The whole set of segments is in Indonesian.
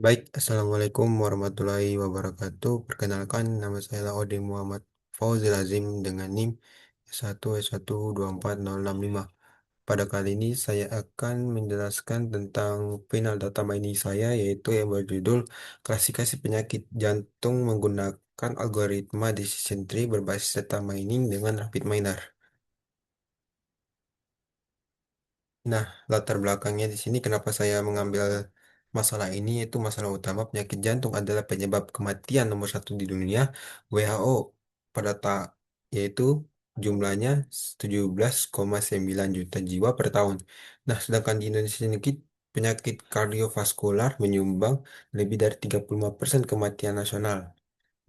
Baik, Assalamualaikum warahmatullahi wabarakatuh. Perkenalkan, nama saya Laode Muhammad Fauzil Azim dengan NIM S1S12465. Pada kali ini saya akan menjelaskan tentang final data mining saya, yaitu yang berjudul klasifikasi penyakit jantung menggunakan algoritma decision tree berbasis data mining dengan Rapid Miner. Nah, latar belakangnya di sini kenapa saya mengambil masalah ini, yaitu masalah utama penyakit jantung adalah penyebab kematian nomor satu di dunia WHO pada yaitu jumlahnya 17,9 juta jiwa per tahun. Nah, sedangkan di Indonesia sedikit penyakit kardiovaskular menyumbang lebih dari 35% kematian nasional.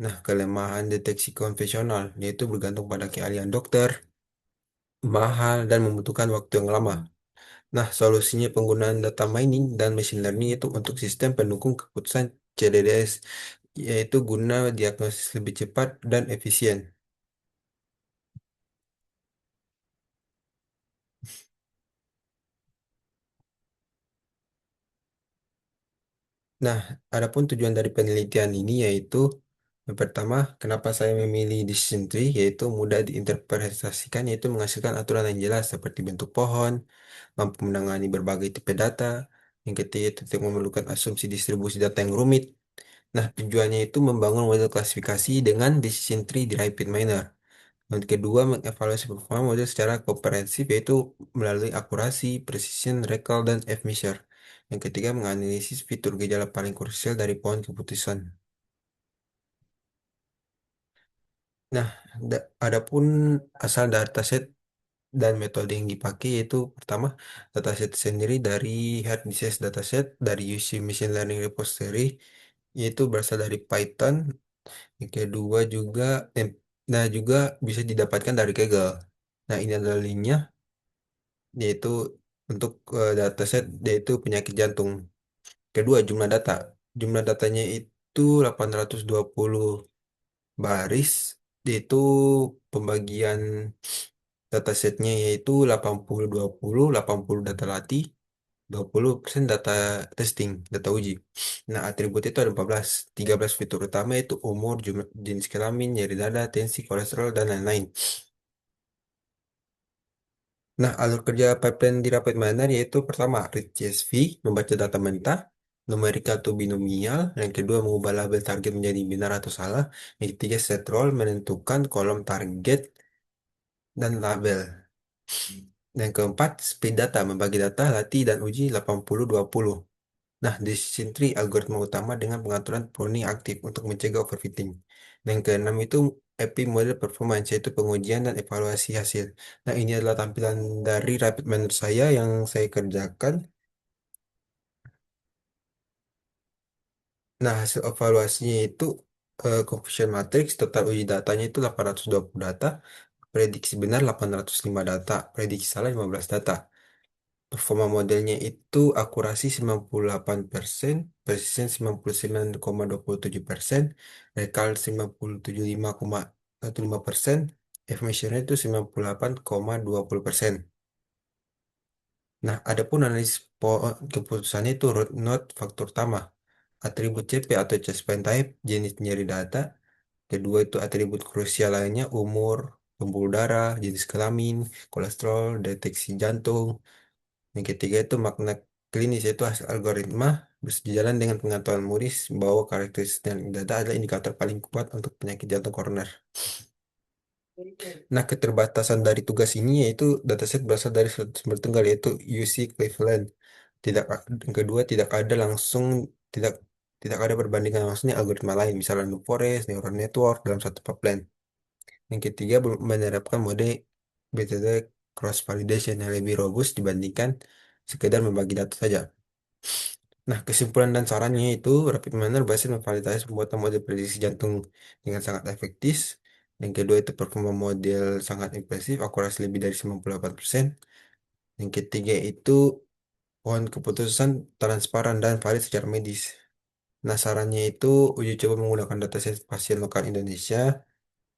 Nah, kelemahan deteksi konvensional yaitu bergantung pada keahlian dokter, mahal dan membutuhkan waktu yang lama. Nah, solusinya penggunaan data mining dan machine learning itu untuk sistem pendukung keputusan CDDS, yaitu guna diagnosis lebih cepat dan efisien. Nah, adapun tujuan dari penelitian ini yaitu yang pertama, kenapa saya memilih decision tree, yaitu mudah diinterpretasikan, yaitu menghasilkan aturan yang jelas seperti bentuk pohon, mampu menangani berbagai tipe data. Yang ketiga, itu tidak memerlukan asumsi distribusi data yang rumit. Nah, tujuannya itu membangun model klasifikasi dengan decision tree di RapidMiner. Dan kedua, mengevaluasi performa model secara komprehensif yaitu melalui akurasi, precision, recall, dan F-measure. Yang ketiga, menganalisis fitur gejala paling krusial dari pohon keputusan. Nah, adapun asal dataset dan metode yang dipakai yaitu pertama, dataset sendiri dari hard disease dataset dari UC Machine Learning Repository yaitu berasal dari Python. Yang kedua juga, nah juga bisa didapatkan dari Kaggle. Nah, ini adalah linknya, yaitu untuk dataset yaitu penyakit jantung. Kedua, jumlah data. Jumlah datanya itu 820 baris, yaitu pembagian datasetnya yaitu 80-20, 80 data latih, 20% data testing, data uji. Nah, atribut itu ada 14. 13 fitur utama itu umur, jenis kelamin, nyeri dada, tensi, kolesterol, dan lain-lain. Nah, alur kerja pipeline di RapidMiner yaitu pertama, read CSV, membaca data mentah, numerikal atau binomial, yang kedua mengubah label target menjadi benar atau salah, yang ketiga set role, menentukan kolom target dan label. Yang keempat, speed data, membagi data, latih, dan uji 80-20. Nah, decision tree algoritma utama dengan pengaturan pruning aktif untuk mencegah overfitting. Dan yang keenam itu epi model performance, yaitu pengujian dan evaluasi hasil. Nah, ini adalah tampilan dari rapid manner saya yang saya kerjakan. Nah, hasil evaluasinya itu confusion matrix, total uji datanya itu 820 data, prediksi benar 805 data, prediksi salah 15 data. Performa modelnya itu akurasi 98%, precision 99,27%, recall 97,15%, efficiency itu 98,20%. Nah, adapun analisis keputusannya itu root node faktor utama, atribut CP atau chest pain type, jenis nyeri data, kedua itu atribut krusial lainnya, umur, pembuluh darah, jenis kelamin, kolesterol, deteksi jantung. Yang ketiga itu makna klinis yaitu hasil algoritma bersejalan dengan pengetahuan Muris bahwa karakteristik dan data adalah indikator paling kuat untuk penyakit jantung koroner. Nah, keterbatasan dari tugas ini yaitu dataset berasal dari sumber tunggal yaitu UC Cleveland. Yang kedua tidak ada langsung tidak tidak ada perbandingan langsungnya algoritma lain misalnya New Forest, Neural Network dalam satu pipeline. Yang ketiga belum menerapkan mode metode cross validation yang lebih robust dibandingkan sekedar membagi data saja. Nah, kesimpulan dan sarannya itu Rapid Miner berhasil memvalidasi pembuatan model prediksi jantung dengan sangat efektif. Yang kedua itu performa model sangat impresif, akurasi lebih dari 98%. Yang ketiga itu pohon keputusan transparan dan valid secara medis. Nah, sarannya itu uji coba menggunakan dataset pasien lokal Indonesia.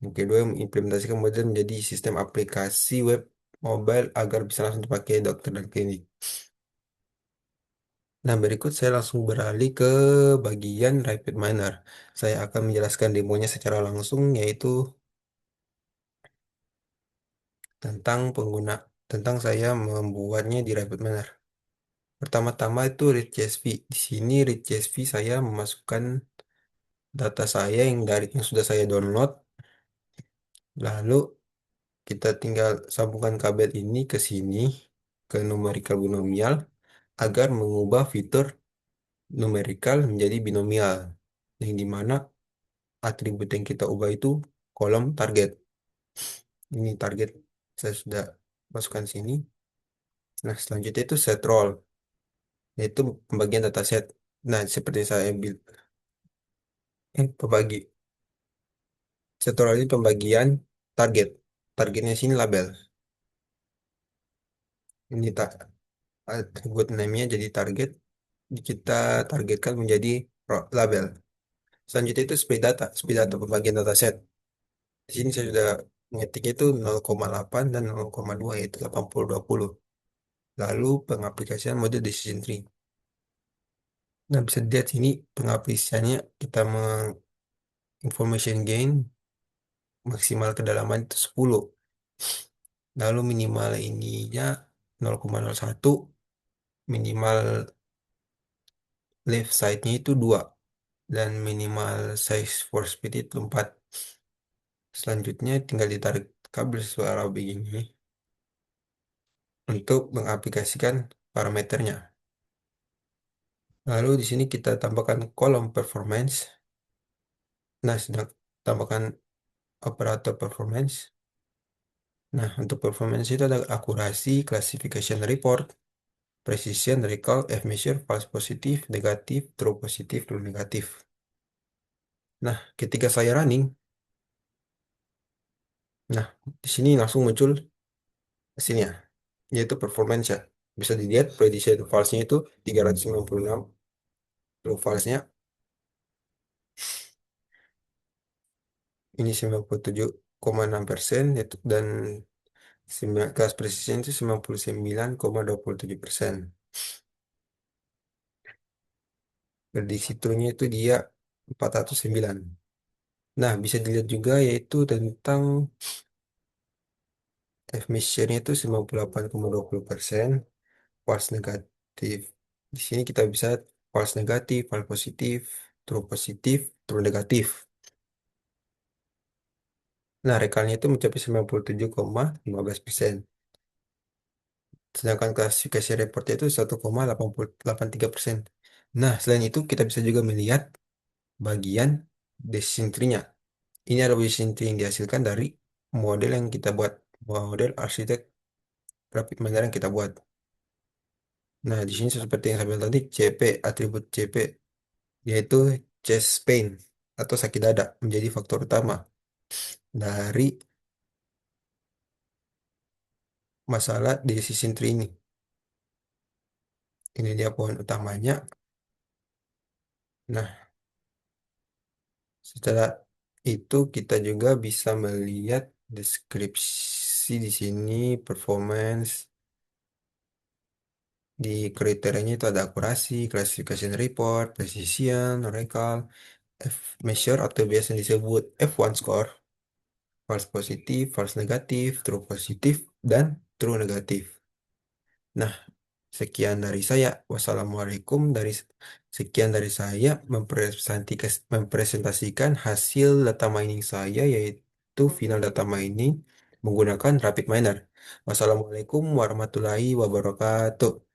Yang kedua, mengimplementasikan model menjadi sistem aplikasi web mobile agar bisa langsung dipakai dokter dan klinik. Nah, berikut saya langsung beralih ke bagian Rapid Miner. Saya akan menjelaskan demonya secara langsung, yaitu tentang tentang saya membuatnya di Rapid Miner. Pertama-tama itu read CSV. Di sini read CSV saya memasukkan data saya yang sudah saya download. Lalu kita tinggal sambungkan kabel ini ke sini ke numerical binomial agar mengubah fitur numerical menjadi binomial. Yang dimana atribut yang kita ubah itu kolom target. Ini target saya sudah masukkan sini. Nah, selanjutnya itu set role, yaitu pembagian dataset. Nah, seperti saya bilang, pembagi set role ini pembagian target. Targetnya sini label. Ini tak atribut namanya jadi target. Kita targetkan menjadi label. Selanjutnya itu speed data pembagian dataset. Di sini saya sudah mengetik itu 0,8 dan 0,2 yaitu 80-20. Lalu pengaplikasian mode decision tree. Nah, bisa dilihat sini pengaplikasiannya kita information gain maksimal kedalaman itu 10. Lalu minimal ininya 0,01, minimal left side-nya itu 2 dan minimal size for speed itu 4. Selanjutnya tinggal ditarik kabel suara begini untuk mengaplikasikan parameternya. Lalu di sini kita tambahkan kolom performance. Nah, sedang tambahkan operator performance. Nah, untuk performance itu ada akurasi, classification report, precision, recall, F measure, false positif, negatif, true positif, true negatif. Nah, ketika saya running, nah di sini langsung muncul hasilnya, yaitu performance ya. Bisa dilihat prediction false-nya itu 396, true false-nya ini 97,6% yaitu dan kelas precision itu 99,27%. Prediksi true-nya itu dia 409. Nah, bisa dilihat juga yaitu tentang efficiency itu 98,20%, false negatif. Di sini kita bisa false negatif, false positif, true negatif. Nah, rekalnya itu mencapai 97,15%. Sedangkan klasifikasi reportnya itu 1,83%. Nah, selain itu kita bisa juga melihat bagian decision tree-nya. Ini adalah decision tree yang dihasilkan dari model yang kita buat, model arsitek grafik manager yang kita buat. Nah, di sini seperti yang saya bilang tadi, CP, atribut CP, yaitu chest pain atau sakit dada, menjadi faktor utama dari masalah decision tree ini. Ini dia poin utamanya. Nah, setelah itu kita juga bisa melihat deskripsi di sini, performance, di kriterianya itu ada akurasi, classification report, precision, recall, F measure atau biasa disebut F1 score, false positif, false negatif, true positif, dan true negatif. Nah, sekian dari saya. Wassalamualaikum sekian dari saya mempresentasikan hasil data mining saya yaitu final data mining menggunakan Rapid Miner. Wassalamualaikum warahmatullahi wabarakatuh.